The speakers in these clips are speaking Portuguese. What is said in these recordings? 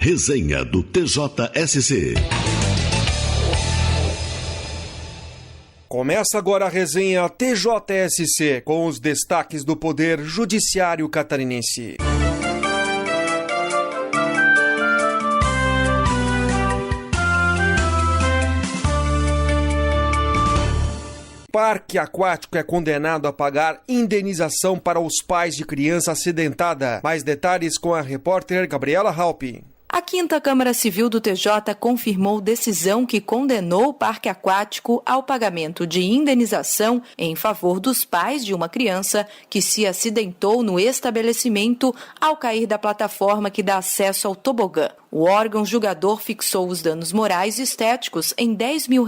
Resenha do TJSC. Começa agora a resenha TJSC com os destaques do Poder Judiciário Catarinense. Parque Aquático é condenado a pagar indenização para os pais de criança acidentada. Mais detalhes com a repórter Gabriela Halpe. A 5ª Câmara Civil do TJ confirmou decisão que condenou o Parque Aquático ao pagamento de indenização em favor dos pais de uma criança que se acidentou no estabelecimento ao cair da plataforma que dá acesso ao tobogã. O órgão julgador fixou os danos morais e estéticos em R$10 mil.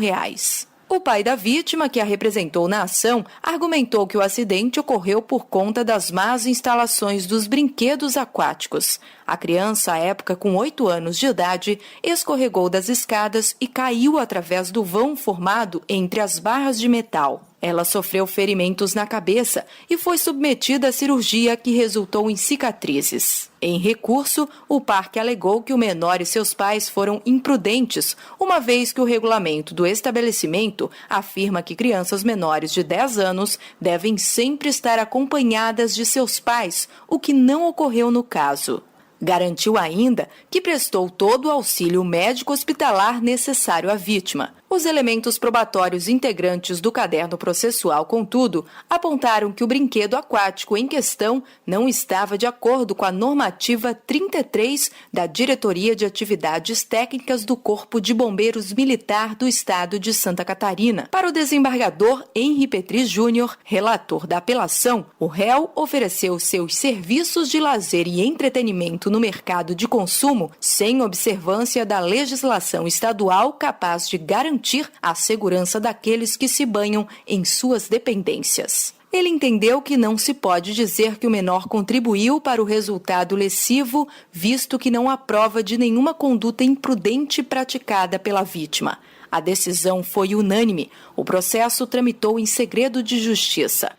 O pai da vítima, que a representou na ação, argumentou que o acidente ocorreu por conta das más instalações dos brinquedos aquáticos. A criança, à época com 8 anos de idade, escorregou das escadas e caiu através do vão formado entre as barras de metal. Ela sofreu ferimentos na cabeça e foi submetida à cirurgia que resultou em cicatrizes. Em recurso, o parque alegou que o menor e seus pais foram imprudentes, uma vez que o regulamento do estabelecimento afirma que crianças menores de 10 anos devem sempre estar acompanhadas de seus pais, o que não ocorreu no caso. Garantiu ainda que prestou todo o auxílio médico-hospitalar necessário à vítima. Os elementos probatórios integrantes do caderno processual, contudo, apontaram que o brinquedo aquático em questão não estava de acordo com a normativa 33 da Diretoria de Atividades Técnicas do Corpo de Bombeiros Militar do Estado de Santa Catarina. Para o desembargador Henri Petri Júnior, relator da apelação, o réu ofereceu seus serviços de lazer e entretenimento no mercado de consumo sem observância da legislação estadual capaz de garantir a segurança daqueles que se banham em suas dependências. Ele entendeu que não se pode dizer que o menor contribuiu para o resultado lesivo, visto que não há prova de nenhuma conduta imprudente praticada pela vítima. A decisão foi unânime. O processo tramitou em segredo de justiça.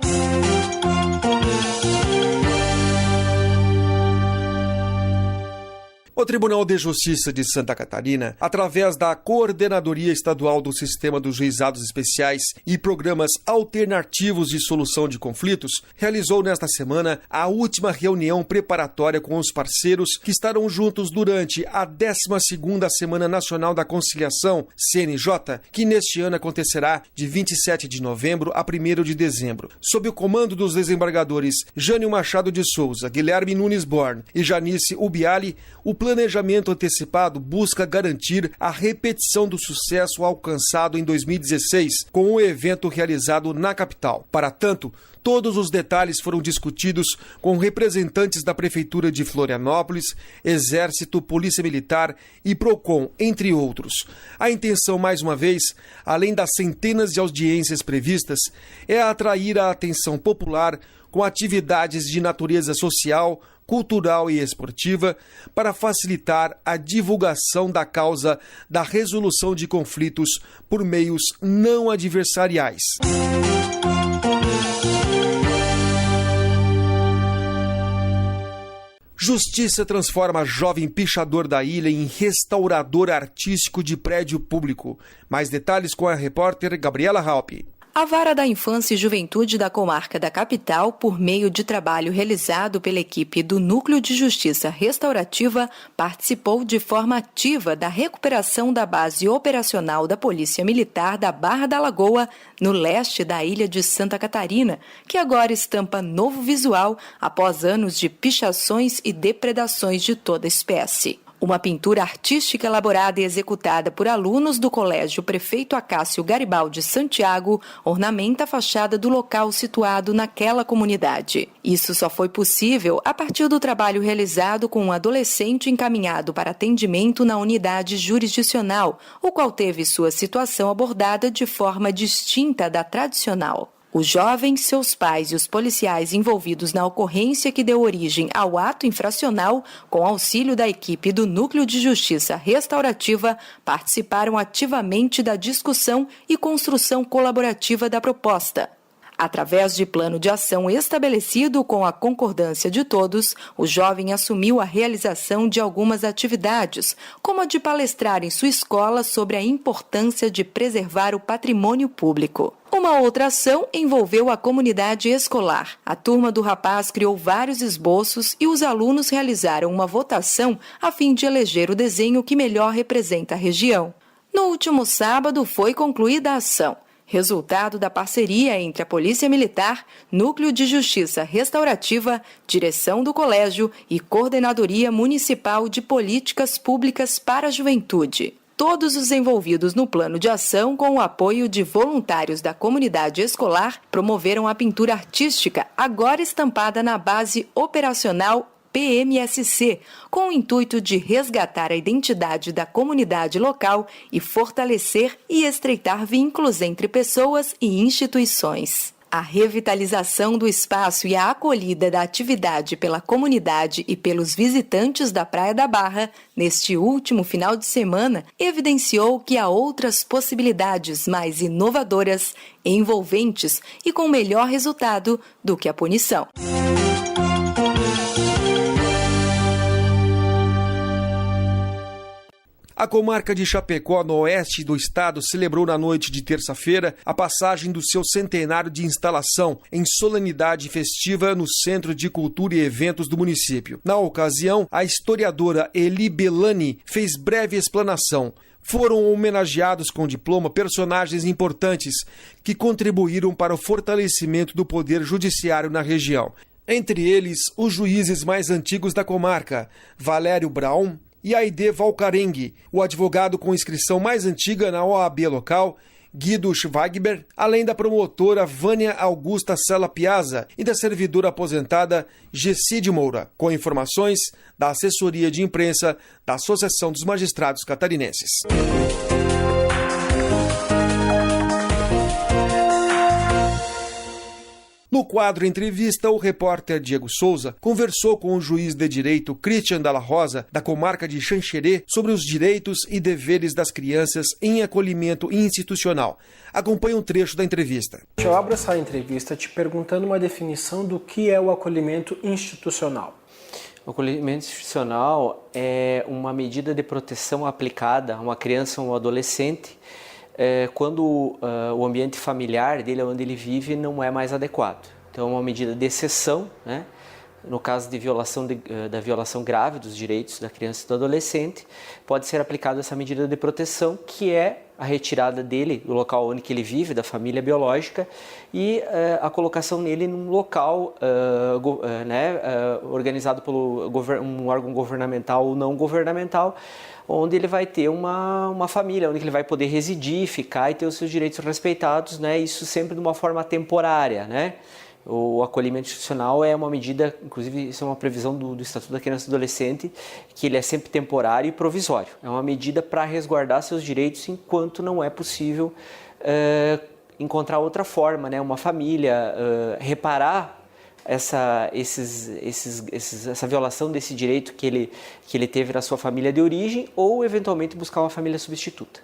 O Tribunal de Justiça de Santa Catarina, através da Coordenadoria Estadual do Sistema dos Juizados Especiais e Programas Alternativos de Solução de Conflitos, realizou nesta semana a última reunião preparatória com os parceiros que estarão juntos durante a 12ª Semana Nacional da Conciliação, CNJ, que neste ano acontecerá de 27 de novembro a 1º de dezembro. Sob o comando dos desembargadores Jânio Machado de Souza, Guilherme Nunes Born e Janice Ubiali, o planejamento antecipado busca garantir a repetição do sucesso alcançado em 2016 com o evento realizado na capital. Para tanto, todos os detalhes foram discutidos com representantes da Prefeitura de Florianópolis, Exército, Polícia Militar e Procon, entre outros. A intenção, mais uma vez, além das centenas de audiências previstas, é atrair a atenção popular com atividades de natureza social, cultural e esportiva para facilitar a divulgação da causa da resolução de conflitos por meios não adversariais. Justiça transforma jovem pichador da ilha em restaurador artístico de prédio público. Mais detalhes com a repórter Gabriela Halpe. A Vara da Infância e Juventude da Comarca da Capital, por meio de trabalho realizado pela equipe do Núcleo de Justiça Restaurativa, participou de forma ativa da recuperação da base operacional da Polícia Militar da Barra da Lagoa, no leste da ilha de Santa Catarina, que agora estampa novo visual após anos de pichações e depredações de toda espécie. Uma pintura artística elaborada e executada por alunos do Colégio Prefeito Acácio Garibaldi Santiago ornamenta a fachada do local situado naquela comunidade. Isso só foi possível a partir do trabalho realizado com um adolescente encaminhado para atendimento na unidade jurisdicional, o qual teve sua situação abordada de forma distinta da tradicional. O jovem, seus pais e os policiais envolvidos na ocorrência que deu origem ao ato infracional, com auxílio da equipe do Núcleo de Justiça Restaurativa, participaram ativamente da discussão e construção colaborativa da proposta. Através de plano de ação estabelecido com a concordância de todos, o jovem assumiu a realização de algumas atividades, como a de palestrar em sua escola sobre a importância de preservar o patrimônio público. Uma outra ação envolveu a comunidade escolar. A turma do rapaz criou vários esboços e os alunos realizaram uma votação a fim de eleger o desenho que melhor representa a região. No último sábado foi concluída a ação, resultado da parceria entre a Polícia Militar, Núcleo de Justiça Restaurativa, Direção do Colégio e Coordenadoria Municipal de Políticas Públicas para a Juventude. Todos os envolvidos no plano de ação, com o apoio de voluntários da comunidade escolar, promoveram a pintura artística, agora estampada na base operacional PMSC, com o intuito de resgatar a identidade da comunidade local e fortalecer e estreitar vínculos entre pessoas e instituições. A revitalização do espaço e a acolhida da atividade pela comunidade e pelos visitantes da Praia da Barra, neste último final de semana, evidenciou que há outras possibilidades mais inovadoras, envolventes e com melhor resultado do que a punição. A comarca de Chapecó, no oeste do estado, celebrou na noite de terça-feira a passagem do seu centenário de instalação em solenidade festiva no Centro de Cultura e Eventos do município. Na ocasião, a historiadora Eli Belani fez breve explanação. Foram homenageados com diploma personagens importantes que contribuíram para o fortalecimento do poder judiciário na região. Entre eles, os juízes mais antigos da comarca, Valério Braun e Aide Valcarengue, o advogado com inscrição mais antiga na OAB local, Guido Schwagber, além da promotora Vânia Augusta Sala Piazza e da servidora aposentada Gesside Moura, com informações da assessoria de imprensa da Associação dos Magistrados Catarinenses. No quadro Entrevista, o repórter Diego Souza conversou com o juiz de direito Christian Dalla Rosa, da comarca de Xanxerê, sobre os direitos e deveres das crianças em acolhimento institucional. Acompanhe um trecho da entrevista. Eu abro essa entrevista te perguntando uma definição do que é o acolhimento institucional. O acolhimento institucional é uma medida de proteção aplicada a uma criança ou um adolescente quando o ambiente familiar dele, onde ele vive, não é mais adequado. Então é uma medida de exceção, né? No caso de da violação grave dos direitos da criança e do adolescente, pode ser aplicada essa medida de proteção, que é a retirada dele do local onde ele vive, da família biológica, e a colocação nele num local organizado por um órgão governamental ou não governamental, onde ele vai ter uma família, onde ele vai poder residir, ficar e ter os seus direitos respeitados, né? Isso sempre de uma forma temporária, né? O acolhimento institucional é uma medida, inclusive isso é uma previsão do Estatuto da Criança e do Adolescente, que ele é sempre temporário e provisório. É uma medida para resguardar seus direitos enquanto não é possível encontrar outra forma, né? Uma família, reparar essa violação desse direito que ele teve na sua família de origem, ou eventualmente buscar uma família substituta.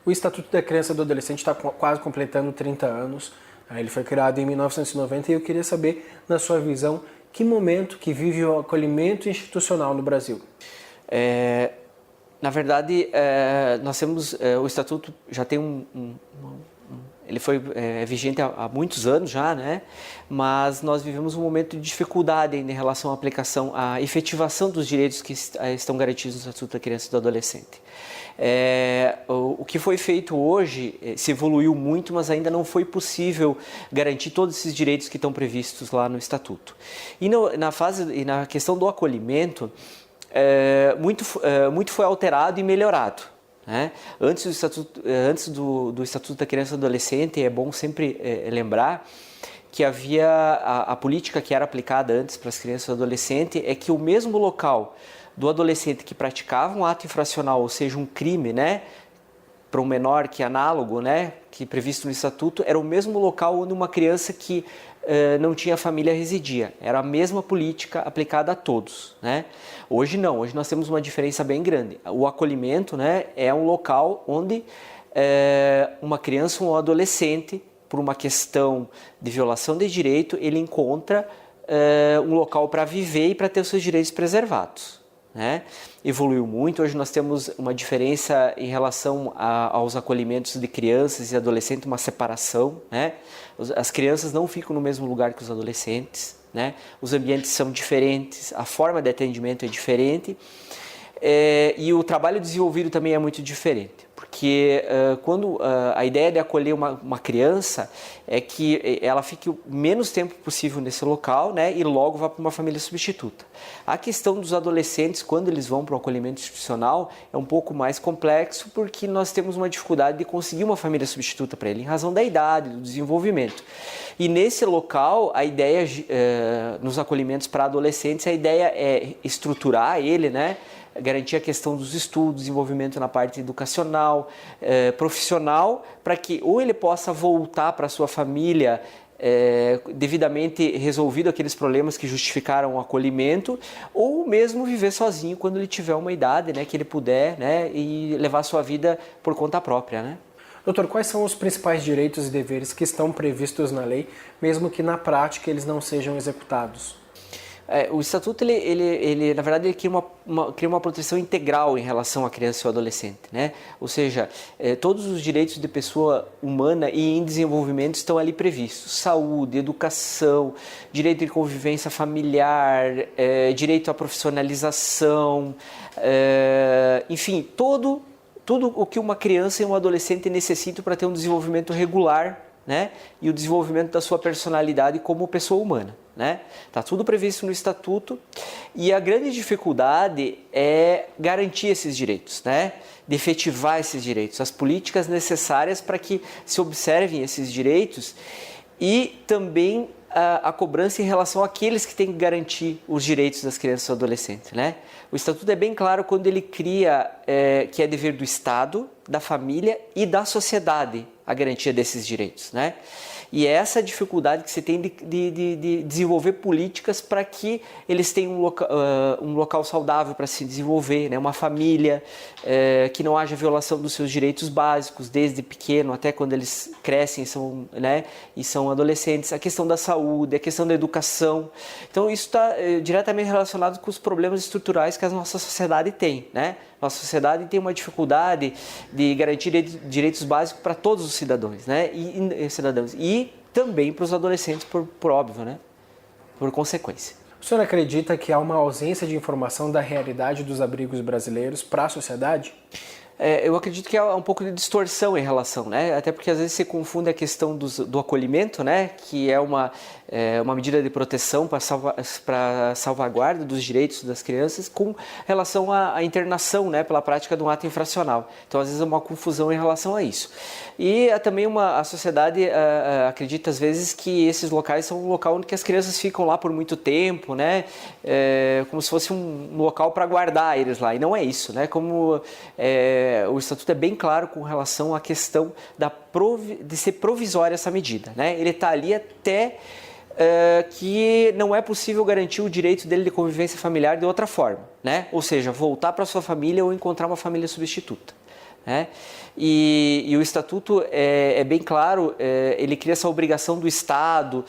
O Estatuto da Criança e do Adolescente está quase completando 30 anos. Ele foi criado em 1990 e eu queria saber, na sua visão, que momento que vive o acolhimento institucional no Brasil? Na verdade, nós temos o Estatuto já tem ele foi vigente há muitos anos já, né? Mas nós vivemos um momento de dificuldade ainda em relação à aplicação, à efetivação dos direitos que estão garantidos no Estatuto da Criança e do Adolescente. O que foi feito hoje se evoluiu muito, mas ainda não foi possível garantir todos esses direitos que estão previstos lá no Estatuto. E na questão do acolhimento, muito foi alterado e melhorado. Né? Antes do Estatuto da Criança e do Adolescente, é bom sempre lembrar que havia a política que era aplicada antes para as crianças e adolescentes, é que o mesmo local do adolescente que praticava um ato infracional, ou seja, um crime, né, para um menor que é análogo, né, que é previsto no Estatuto, era o mesmo local onde uma criança que não tinha família residia. Era a mesma política aplicada a todos, né? Hoje não, hoje nós temos uma diferença bem grande. O acolhimento, né, é um local onde uma criança ou um adolescente por uma questão de violação de direito, ele encontra um local para viver e para ter os seus direitos preservados, né? Evoluiu muito, hoje nós temos uma diferença em relação aos acolhimentos de crianças e adolescentes, uma separação, né? As crianças não ficam no mesmo lugar que os adolescentes, né? Os ambientes são diferentes, a forma de atendimento é diferente, e o trabalho desenvolvido também é muito diferente, porque quando a ideia de acolher uma criança é que ela fique o menos tempo possível nesse local, né, e logo vá para uma família substituta. A questão dos adolescentes, quando eles vão para o acolhimento institucional, é um pouco mais complexo, porque nós temos uma dificuldade de conseguir uma família substituta para ele, em razão da idade, do desenvolvimento. E nesse local, a ideia, nos acolhimentos para adolescentes, a ideia é estruturar ele, né, garantir a questão dos estudos, desenvolvimento na parte educacional, profissional, para que ou ele possa voltar para a sua família devidamente resolvido aqueles problemas que justificaram o acolhimento, ou mesmo viver sozinho quando ele tiver uma idade, né, que ele puder, né, e levar a sua vida por conta própria, né? Doutor, quais são os principais direitos e deveres que estão previstos na lei, mesmo que na prática eles não sejam executados? O Estatuto, ele na verdade, ele cria uma proteção integral em relação à criança e ao adolescente, né? Ou seja, todos os direitos de pessoa humana e em desenvolvimento estão ali previstos. Saúde, educação, direito de convivência familiar, direito à profissionalização, enfim, tudo o que uma criança e um adolescente necessitam para ter um desenvolvimento regular, né? E o desenvolvimento da sua personalidade como pessoa humana, né? Tá tudo previsto no Estatuto, e a grande dificuldade é garantir esses direitos, né? De efetivar esses direitos, as políticas necessárias para que se observem esses direitos, e também a cobrança em relação àqueles que têm que garantir os direitos das crianças e adolescentes, né? O Estatuto é bem claro quando ele cria que é dever do Estado, da família e da sociedade a garantia desses direitos, né? E é essa dificuldade que você tem de desenvolver políticas para que eles tenham um local saudável para se desenvolver, né? Uma família, que não haja violação dos seus direitos básicos, desde pequeno até quando eles crescem, né? E são adolescentes. A questão da saúde, a questão da educação. Então isso está diretamente relacionado com os problemas estruturais que a nossa sociedade tem, né? Nossa sociedade tem uma dificuldade de garantir direitos básicos para todos os cidadãos, né? E também para os adolescentes, por óbvio, né? Por consequência. O senhor acredita que há uma ausência de informação da realidade dos abrigos brasileiros para a sociedade? Eu acredito que há um pouco de distorção em relação, né? Até porque às vezes se confunde a questão do acolhimento, né? Que é uma medida de proteção para salvaguarda dos direitos das crianças, com relação à internação, né? Pela prática de um ato infracional. Então às vezes é uma confusão em relação a isso. E também a sociedade acredita às vezes que esses locais são um local onde as crianças ficam lá por muito tempo, né? Como se fosse um local para guardar eles lá, e não é isso, né? Como o Estatuto é bem claro com relação à questão de ser provisória essa medida, né? Ele está ali até que não é possível garantir o direito dele de convivência familiar de outra forma, né? Ou seja, voltar para sua família ou encontrar uma família substituta, né? E o Estatuto é bem claro, ele cria essa obrigação do Estado,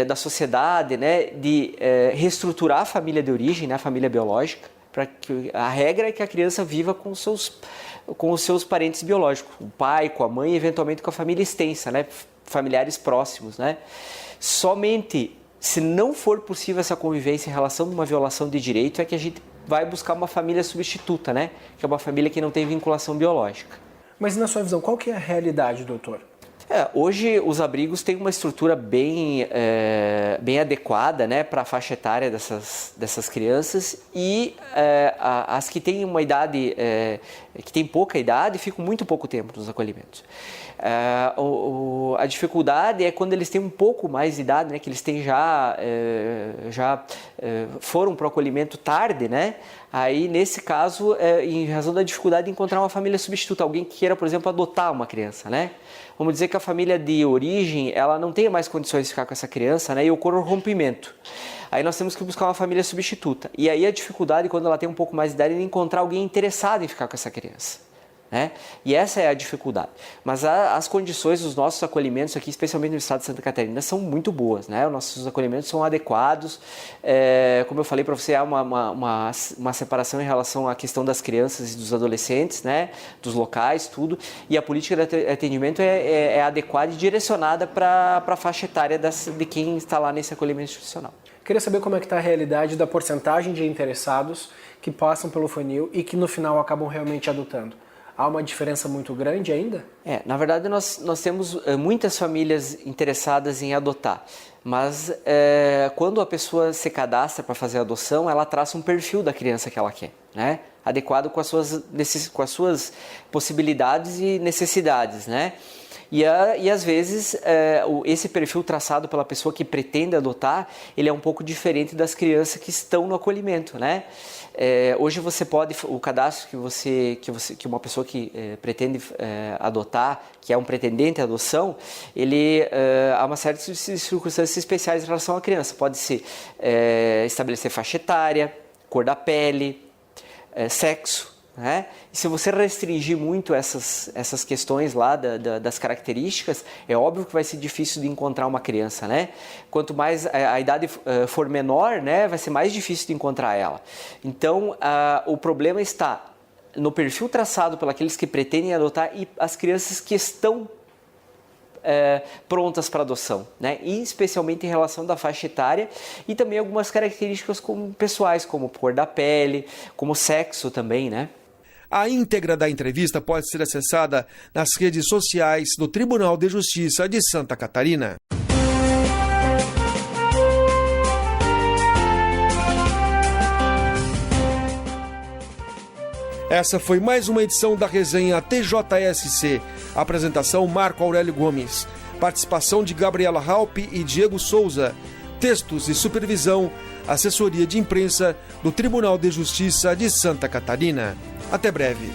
da sociedade, né? De reestruturar a família de origem, né? A família biológica, para que a regra é que a criança viva com os seus parentes biológicos, o pai, com a mãe e eventualmente com a família extensa, né? Familiares próximos, né? Somente se não for possível essa convivência em relação a uma violação de direito é que a gente vai buscar uma família substituta, né? Que é uma família que não tem vinculação biológica. Mas na sua visão, qual que é a realidade, doutor? Hoje os abrigos têm uma estrutura bem adequada, né, para a faixa etária dessas crianças, e as que têm uma idade, que têm pouca idade, ficam muito pouco tempo nos acolhimentos. A dificuldade é quando eles têm um pouco mais de idade, né, que eles têm já foram para o acolhimento tarde, né? Aí, nesse caso, em razão da dificuldade de encontrar uma família substituta, alguém que queira, por exemplo, adotar uma criança, né? Vamos dizer que a família de origem, ela não tem mais condições de ficar com essa criança, né? E ocorre o rompimento. Aí nós temos que buscar uma família substituta. E aí a dificuldade, quando ela tem um pouco mais de idade, é de encontrar alguém interessado em ficar com essa criança, né? E essa é a dificuldade. Mas as condições dos nossos acolhimentos aqui, especialmente no estado de Santa Catarina, são muito boas, né? Os nossos acolhimentos são adequados. Como eu falei para você, há uma separação em relação à questão das crianças e dos adolescentes, né? Dos locais, tudo. E a política de atendimento é adequada e direcionada para a faixa etária de quem está lá nesse acolhimento institucional. Queria saber como é que está a realidade da porcentagem de interessados que passam pelo funil e que no final acabam realmente adotando. Há uma diferença muito grande ainda? Na verdade, nós temos muitas famílias interessadas em adotar, mas quando a pessoa se cadastra para fazer a adoção, ela traça um perfil da criança que ela quer, né? Adequado com as suas possibilidades e necessidades, né? E às vezes esse perfil traçado pela pessoa que pretende adotar, ele é um pouco diferente das crianças que estão no acolhimento, né? Hoje você pode, o cadastro que uma pessoa que pretende adotar, que é um pretendente à adoção, há uma série de circunstâncias especiais em relação à criança. Pode-se estabelecer faixa etária, cor da pele, sexo, né? E se você restringir muito essas questões lá das características, é óbvio que vai ser difícil de encontrar uma criança, né? Quanto mais a idade for menor, né, vai ser mais difícil de encontrar ela. Então, o problema está no perfil traçado por aqueles que pretendem adotar e as crianças que estão prontas para adoção, né? E especialmente em relação da faixa etária e também algumas características pessoais, como cor da pele, como sexo também, né? A íntegra da entrevista pode ser acessada nas redes sociais do Tribunal de Justiça de Santa Catarina. Essa foi mais uma edição da resenha TJSC. Apresentação Marco Aurélio Gomes. Participação de Gabriela Halpe e Diego Souza. Textos e supervisão, assessoria de imprensa do Tribunal de Justiça de Santa Catarina. Até breve.